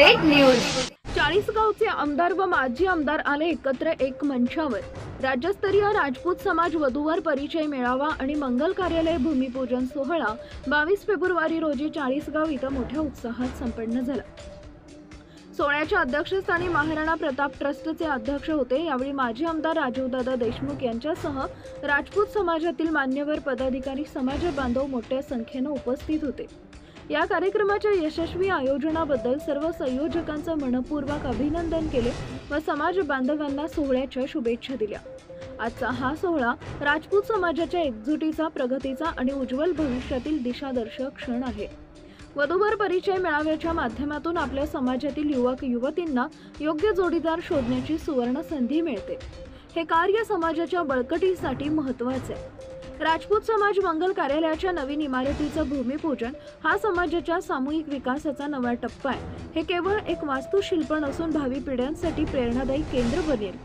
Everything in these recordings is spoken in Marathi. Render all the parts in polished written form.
Update news. चाळीसगावचे आमदार व माजी आमदार आले एकत्र एक मंचावर। राज्यस्तरीय राजपूत समाज वधूवर परिचय मेळावा आणि मंगल कार्यालय भूमिपूजन सोहळा 22 फेब्रुवारी रोजी चाळीसगाव इथं मोठ्या उत्साहात संपन्न झाला। सोहळ्याच्या अध्यक्षस्थानी महाराणा प्रताप ट्रस्टचे अध्यक्ष होते। यावेळी माजी आमदार राजीवदादा देशमुख यांच्यासह राजपूत समाजातील मान्यवर पदाधिकारी समाज बांधव मोठ्या संख्येने उपस्थित होते। या कार्यक्रमाच्या यशस्वी आयोजनाबद्दल सर्व संयोजकांचे मनपूर्वक अभिनंदन केले व समाज बांधवांना सोहळ्याच्या शुभेच्छा दिल्या। आजचा हा सोहळा राजपूत समाजाच्या एकजुटीचा, प्रगतीचा आणि उज्ज्वल भविष्यातील दिशादर्शक क्षण आहे। वधूवर परिचय मेळाव्याच्या माध्यमातून आपल्या समाजातील युवक युवतींना योग्य जोडीदार शोधण्याची सुवर्ण संधी मिळते। हे कार्य समाजाच्या बळकटीसाठी महत्त्वाचे आहे। राजपूत समाज मंगल कार्यालयाच्या नवीन इमारतीचं भूमिपूजन हा समाजाच्या सामूहिक विकासाचा नवा टप्पा आहे। हे केवळ एक वास्तुशिल्प नसून भावी पिढ्यांसाठी प्रेरणादायी केंद्र बनेल।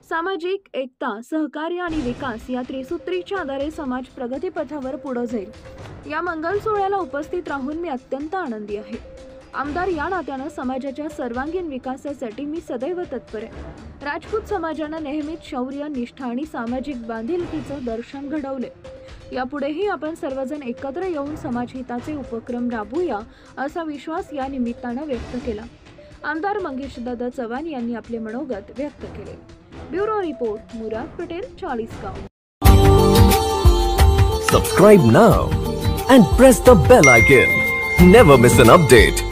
सामाजिक एकता, सहकार्य आणि विकास या त्रिसूत्रीच्या आधारे समाज प्रगतीपथावर पुढे जाईल। या मंगल सोहळ्याला उपस्थित राहून मी अत्यंत आनंदी आहे। आमदार या नात्याने समाजाच्या सर्वांगीण विकासासाठी मी सदैव तत्पर आहे। राजपूत समाजाने नेहमीच शौर्य, निष्ठा आणि सामाजिक बांधिलकीचे दर्शन घडवले। यापुढेही आपण सर्वजण एकत्र येऊन समाजहिताचे उपक्रम राबवूया असा विश्वास या निमित्ताने व्यक्त केला। आमदार मंगेशदादा चव्हाण यांनी आपले मनोगत व्यक्त केले। Bureau report, Murad Patel, Chalisgaon. Subscribe now and press the bell icon. Never miss an update.